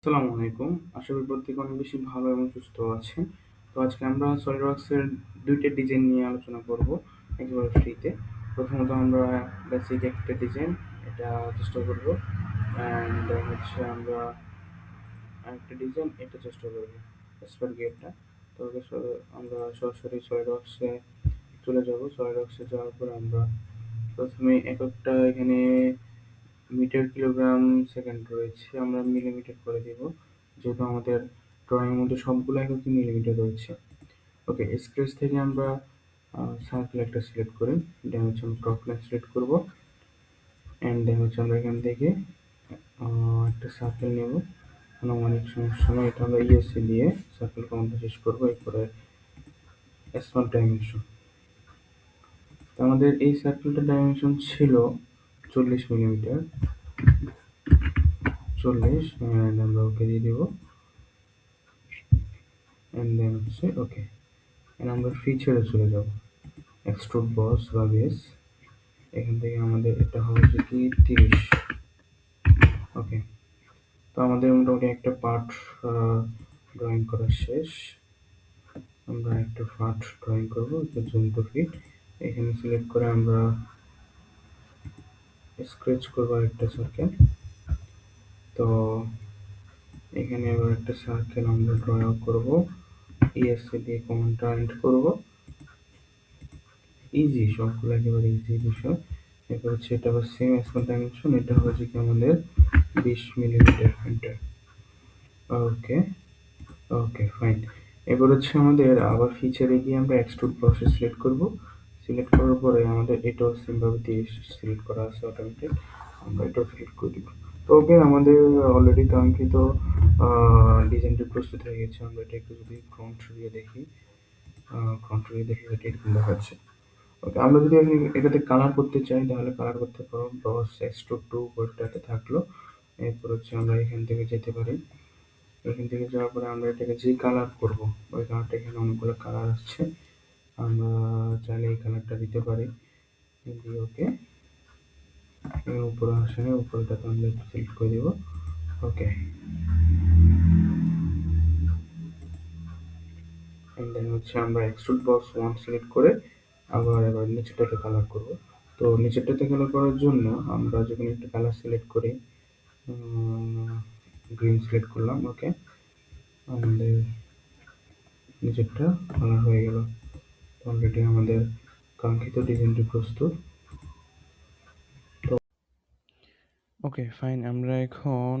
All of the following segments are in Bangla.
আসসালামু আলাইকুম। আশা করি প্রত্যেকে অনেক বেশি ভালো এবং সুস্থ আছেন। তো আজকে আমরা সলিডওয়ার্কস এর ২ টা ডিজাইন নিয়ে আলোচনা করব একেবারে ফ্রিতে। প্রথমত আমরা বেসিক একটা ডিজাইন এটা চেষ্টা করব। অ্যান্ড হচ্ছে আমরা আরেকটা ডিজাইন এটা চেষ্টা করব। স্পার গেটটা। তো আমরা সরাসরি সলিডওয়ার্কস এ চলে যাব। সলিডওয়ার্কস এ যাওয়ার পর আমরা প্রথমে এককটা এখানে মিটার, কিলোগ্রাম, সেকেন্ড রয়েছে। আমরা মিলিমিটার করে দিব। যেহেতু আমাদের ড্রয়িং এর মধ্যে সবগুলো এককই মিলিমিটার রয়েছে। ওকে, স্কেচ থেকে আমরা সার্কেল একটা সিলেক্ট করি। দেন হচ্ছে আমরা টপ লাইন সিলেক্ট করব। অ্যান্ড দেন হচ্ছে আমরা এখান থেকে একটা সার্কেল নেব। আনুমানিক সমস্যা নয়, এটা আমরা ইএসসি দিয়ে সার্কেল কাউন্টটা শেষ করবো। এরপরে স্মল ডাইমেনশন। তো আমাদের এই সার্কেলটার ডাইমেনশন ছিল 40 মিলিমিটার। 40 অ্যান্ড আমরা ওকে দিয়ে দিব। অ্যান্ড দেন হচ্ছে ওকে। অ্যান্ড আমরা ফিচারে চলে যাব। এক্সট্রুড বস বা বেস। এখান থেকে আমাদের এটা হবে যে কি 30। ওকে, তো আমাদের মোটামুটি একটা পার্ট ড্রয়িং করা শেষ। আমরা একটা পার্ট ড্রয়িং করবো, জুম টু ফিট। এখানে সিলেক্ট করে আমরা স্কেচ করবো একটা সার্কেল। তো এখানে আবার একটা সার্কেল আমরা ড্র করব। ইএসসি দিয়ে কমান্ডটা এন্টার করব। ইজি, সবগুলো একেবারে ইজি বিষয়। এরপর হচ্ছে এটা আবার সেম স্কেল ডাইমেনশন, এটা হচ্ছে কি আমাদের 20 মিলিমিটার এন্টার। ওকে, ওকে ফাইন। এবার হচ্ছে আমাদের আবার ফিচারে গিয়ে আমরা এক্সট্রুড প্রসেস সিলেক্ট করব। সিলেক্ট করার পরে আমাদের এটাও সেম ভাবে 30 সিলেক্ট করা আছে অটোমেটিক। আমরা এটাও সিলেক্ট করে দিব। তো ওকে, আমাদের অলরেডি কাঙ্ক্ষিত ডিজাইনটি প্রস্তুত হয়ে গেছে। আমরা এটা একটু যদি ফ্রন্ট ভিউ দেখি, এটা এরকম দেখাচ্ছে। ওকে, আমরা যদি এখন এটাতে কালার করতে চাই তাহলে কালার করতে পারো। ব্রাশ এক্সট্রুড টু বোর্ডটাতে থাকলো। এরপর হচ্ছে আমরা এখান থেকে যেতে পারি। এখান থেকে যাওয়ার পরে আমরা এটাকে যে কালার করব, ওই কালারটা এখানে অনেকগুলো কালার আসছে। আমরা চাইলে এই কালারটা দিতে পারি। দিয়ে ওকে, উপরে আসে না, উপরেটাতে আমরা একটু সিলেক্ট করে দিব। ওকে, এন্ড দেন হচ্ছে আমরা এক্সট্রুড বক্স 1 সিলেক্ট করে এবার নিচেরটাতে কালার করব। তো নিচেরটাতে কালার করার জন্য আমরা যখন একটা কালার সিলেক্ট করি, গ্রিন সিলেক্ট করলাম। ওকে, আমাদের নিচেরটা কালার হয়ে গেল। অলরেডি আমাদের কাঙ্ক্ষিত ডিজাইনটি প্রস্তুত। ওকে ফাইন, আমরা এখন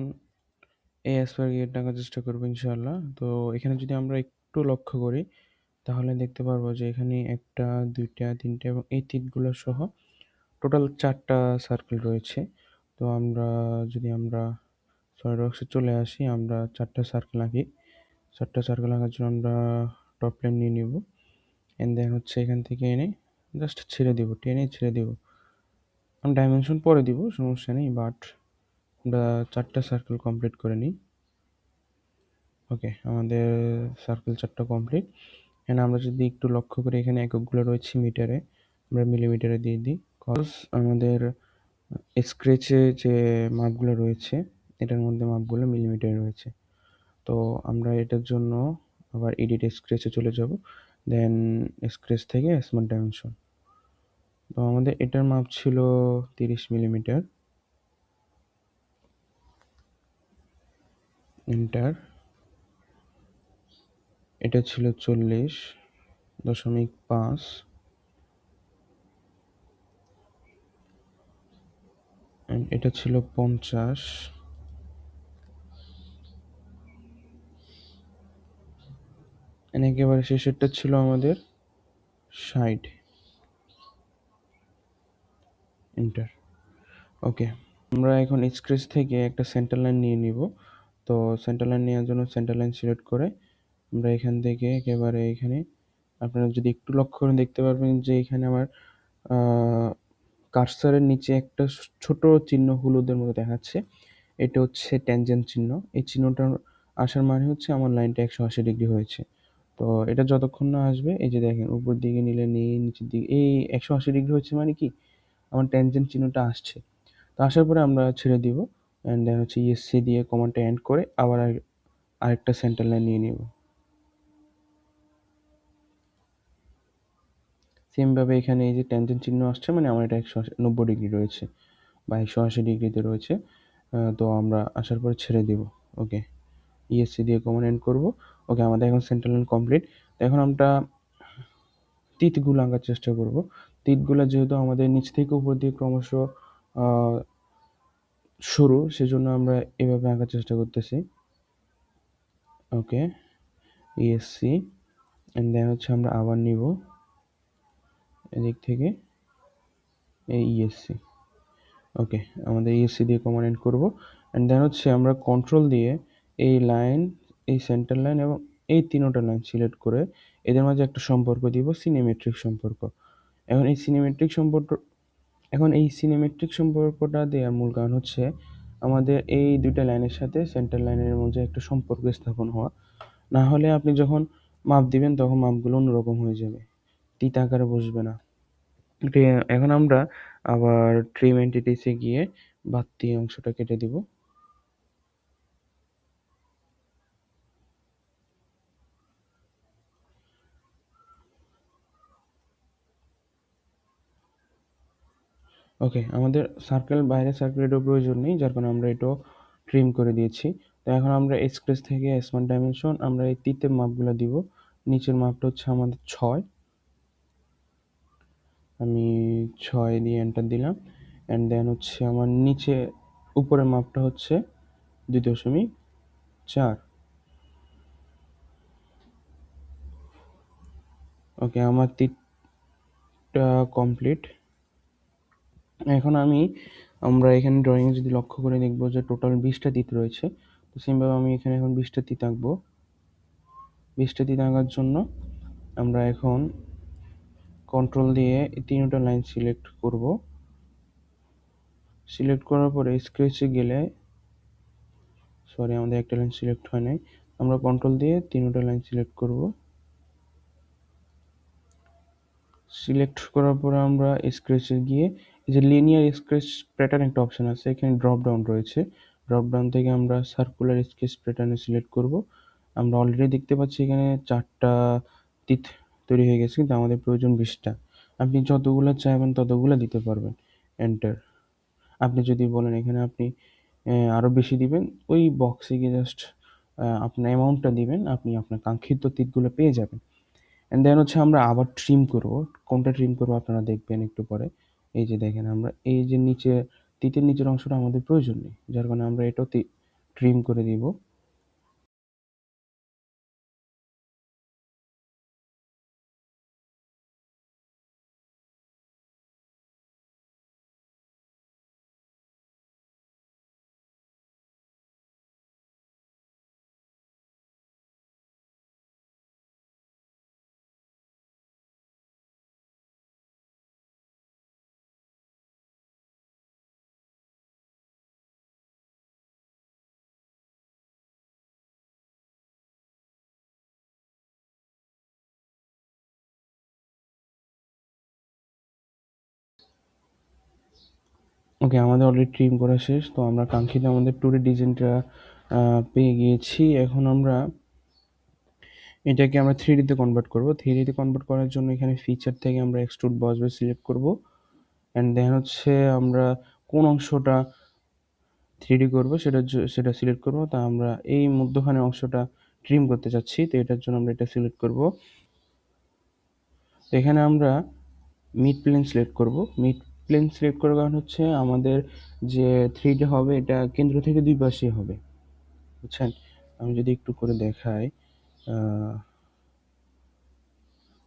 এই স্কয়ার গিয়ারটা আঁকার চেষ্টা করবো ইনশাআল্লাহ। তো এখানে যদি আমরা একটু লক্ষ্য করি তাহলে দেখতে পারবো যে এখানে 1টা 2টা 3টা এবং এই তীরগুলো সহ টোটাল 4টা সার্কেল রয়েছে। তো আমরা সলিডওয়ার্কসে চলে আসি, আমরা 4টা সার্কেল আঁকি। 4টা সার্কেল আঁকার জন্য আমরা টপ লাইন নিয়ে নিব। এন্ড দেন হচ্ছে এখান থেকে এনে জাস্ট ছেড়ে দিব, টেনে ছেড়ে দিব। আমি ডাইমেনশন পরে দিব, সমস্যা নেই, বাট আমরা 4টা সার্কেল কমপ্লিট করে নিই। ওকে, আমাদের সার্কেল 4টা কমপ্লিট। এন্ড আমরা যদি একটু লক্ষ্য করি এখানে এককগুলো রয়েছে মিটারে, আমরা মিলিমিটারে দিয়ে দিই। কজ আমাদের স্ক্রেচে যে মাপগুলো রয়েছে এটার মধ্যে মাপগুলো মিলিমিটারে রয়েছে। তো আমরা এটার জন্য আবার এডিট স্ক্রেচে চলে যাব। দেন স্ক্রেচ থেকে স্মার্ট ডাইমেনশন। তো আমাদের এটার মাপ ছিল 30 মিলিমিটার। এন্টার। এটা ছিল 40.5। এটা ছিল 50। একেবারে শেষেরটা ছিল আমাদের 60। এন্টার। ওকে, আমরা এখন স্ক্রেচ থেকে একটা সেন্টার লাইন নিয়ে নিব। তো সেন্টার লাইন নেওয়ার জন্য সেন্টার লাইন সিলেক্ট করে আমরা এখান থেকে একেবারে এখানে, আপনারা যদি একটু লক্ষ্য করে দেখতে পারবেন যে এখানে আমার কার্সারের নিচে একটা ছোট চিহ্ন হলুদের মতো দেখাচ্ছে। এটা হচ্ছে ট্যানজেন্ট চিহ্ন। এই চিহ্নটা আসার মানে হচ্ছে আমার লাইনটা 180 ডিগ্রি হয়েছে। তো এটা যতক্ষণ না আসবে, এই যে দেখেন উপর দিকে নিলে নিয়ে নিচের দিকে এই 180 ডিগ্রি হচ্ছে মানে কি আমার ট্যানজেন্ট চিহ্নটা আসছে। তো আসার পরে আমরা ছেড়ে দিব। অ্যান্ড দেন হচ্ছে ইএসসি দিয়ে কমান্ডটা এন্ড করে আবার আরেকটা সেন্টার লাইন নিয়ে নিব। সেমভাবে এখানে এই যে ট্যানজেন্ট চিহ্ন আসছে মানে আমার এটা 190 ডিগ্রি রয়েছে বা 180 ডিগ্রিতে রয়েছে। তো আমরা আসার পরে ছেড়ে দিব। ওকে, ইএসসি দিয়ে কমান্ড এন্ড করব। ওকে, আমাদের এখন সেন্টার লাইন কমপ্লিট। তো এখন আমরা তীতগুলো আঁকার চেষ্টা করব। তীতগুলো যেহেতু আমাদের নিচ থেকে উপর দিয়ে ক্রমশ শুরু, সেজন্য আমরা এভাবে আঁকার চেষ্টা করতেছি। ওকে, ইএসসি অ্যান্ড দেন হচ্ছে আমরা আবার নিব এদিক থেকে এই ইএসসি। ওকে, আমাদের ইএসসি দিয়ে কমান্ড এন্ড করব অ্যান্ড দেন হচ্ছে আমরা কন্ট্রোল দিয়ে এই লাইন, এই সেন্টার লাইন এবং এই তিনোটা লাইন সিলেক্ট করে এদের মাঝে একটা সম্পর্ক দিব, সিনেমেট্রিক সম্পর্ক। এখন এই সিনেমেট্রিক সম্পর্কটা দেওয়ার মূল কারণ হচ্ছে আমাদের এই দুইটা লাইনের সাথে সেন্টার লাইনের মধ্যে একটা সম্পর্ক স্থাপন হওয়া। না হলে আপনি যখন মাপ দিবেন তখন মাপগুলো অন্যরকম হয়ে যাবে, তিত আকারে বসবে না। এখন আমরা আবার ট্রিম এন্টিটিসে গিয়ে বাড়তি অংশটা কেটে দিব। ওকে, আমাদের বাইরে সার্কেল এটাও প্রয়োজন নেই, যার কারণে আমরা এটাও ট্রিম করে দিয়েছি। তো এখন আমরা স্কেচ থেকে স্মার্ট ডাইমেনশন আমরা এই তিতের মাপগুলো দিব। নিচের মাপটা হচ্ছে আমাদের 6, আমি 6 দিয়ে এন্টার দিলাম অ্যান্ড দেন হচ্ছে আমার নিচে উপরের মাপটা হচ্ছে 2.4। ওকে, আমার তিতটা কমপ্লিট। এখন আমরা এখানে ড্রয়িং যদি লক্ষ্য করে দেখবো যে টোটাল 20টা তিত রয়েছে। তো সেমভাবে আমি এখানে এখন 20টা তিত আঁকবো। 20টা তিত আঁকার জন্য আমরা এখন কন্ট্রোল দিয়ে এই তিনটা লাইন সিলেক্ট করব। সিলেক্ট করার পরে স্কেচে গেলে, সরি আমাদের একটা লাইন সিলেক্ট হয় নাই, আমরা কন্ট্রোল দিয়ে তিনটা লাইন সিলেক্ট করব। সিলেক্ট করার পরে আমরা স্কেচে গিয়ে এই যে লিনিয়ার স্কেচ প্যাটার্ন একটা অপশন আছে, এখানে ড্রপ ডাউন রয়েছে। ড্রপ ডাউন থেকে আমরা সার্কুলার স্কেচ প্যাটার্নে সিলেক্ট করব। আমরা অলরেডি দেখতে পাচ্ছি এখানে 4টা তীত তৈরি হয়ে গেছে, কিন্তু আমাদের প্রয়োজন 20টা। আপনি যতগুলো চাইবেন ততগুলো দিতে পারবেন। এন্টার। আপনি যদি বলেন এখানে আপনি আরও বেশি দিবেন, ওই বক্সে গিয়ে জাস্ট আপনার অ্যামাউন্টটা দিবেন, আপনি আপনার কাঙ্ক্ষিত তীতগুলো পেয়ে যাবেন। অ্যান্ড দেন হচ্ছে আমরা আবার ট্রিম করব। কোনটা ট্রিম করবো আপনারা দেখবেন একটু পরে। এই যে দেখেন, আমরা এই যে নিচে তিতের নিচের অংশটা আমাদের প্রয়োজন নেই, যার কারণে আমরা এটাও ট্রিম করে দিব। ওকে, আমাদের অলরেডি ট্রিম করা শেষ। তো আমরা কাঙ্ক্ষিত আমাদের টুরের ডিজাইনটা পেয়ে গিয়েছি। এখন আমরা এটাকে আমরা 3D তে কনভার্ট করব। 3D তে কনভার্ট করার জন্য এখানে ফিচার থেকে আমরা এক্সট্রুড বস বেস সিলেক্ট করব অ্যান্ড দেন হচ্ছে আমরা কোন অংশটা 3D করব সেটা সিলেক্ট করব। তা আমরা এই মধ্যখানে অংশটা ট্রিম করতে চাচ্ছি, তো এটার জন্য আমরা এটা সিলেক্ট করব। তো এখানে আমরা মিড প্লেন সিলেক্ট করব। মিড প্লেন সিলেক্ট করার কারণ হচ্ছে আমাদের যে 3D হবে এটা কেন্দ্র থেকে দুই পাশেই হবে, বুঝছেন? আমি যদি একটু করে দেখাই,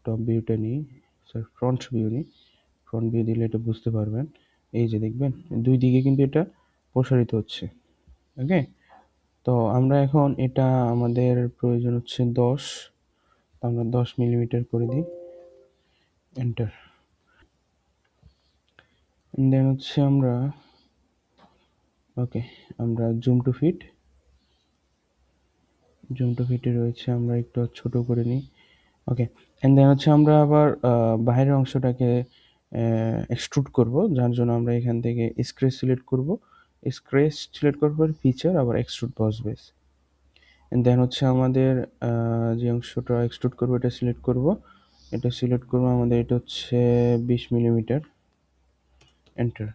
টপ ভিউটা নিই, সরি ফ্রন্ট ভিউ নিই। ফ্রন্ট ভিউ দিলে এটা বুঝতে পারবেন। এই যে দেখবেন দুই দিকে কিন্তু এটা প্রসারিত হচ্ছে। ওকে, তো আমরা এখন এটা আমাদের প্রয়োজন হচ্ছে 10, তো আমরা 10 মিলিমিটার করে দিই। এন্টার। দেন হচ্ছে আমরা ওকে, আমরা জুম টু ফিটে রয়েছে, আমরা একটু ছোট করে নিই। ওকে, অ্যান্ড দেন হচ্ছে আমরা আবার বাইরের অংশটাকে এক্সট্রুড করব, যার জন্য আমরা এখান থেকে স্কেচ সিলেক্ট করব। স্ক্র্যাচ সিলেক্ট করার পর ফিচার আবার এক্সট্রুড বস বেস। দেন হচ্ছে আমাদের যে অংশটা এক্সট্রুড করবো এটা সিলেক্ট করব। এটা সিলেক্ট করবো আমাদের এটা হচ্ছে 20 মিলিমিটার। এন্টার।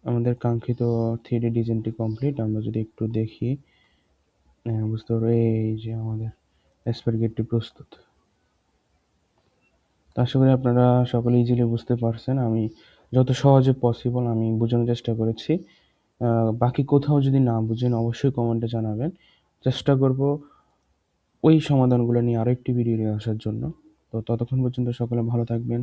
আমাদের কাঙ্ক্ষিত 3D ডিজাইনটি কমপ্লিট। আমরা যদি একটু দেখি, বুঝতে পারবো এই যে আমাদের অ্যাসপারগেটটি প্রস্তুত। তো আশা করি আপনারা সকলে ইজিলি বুঝতে পারছেন। আমি যত সহজে পসিবল আমি বোঝানোর চেষ্টা করেছি। বাকি কোথাও যদি না বুঝেন অবশ্যই কমেন্টে জানাবেন। চেষ্টা করব ওই সমাধানগুলো নিয়ে আরেকটি ভিডিও নিয়ে আসার জন্য। তো ততক্ষণ পর্যন্ত সকলে ভালো থাকবেন।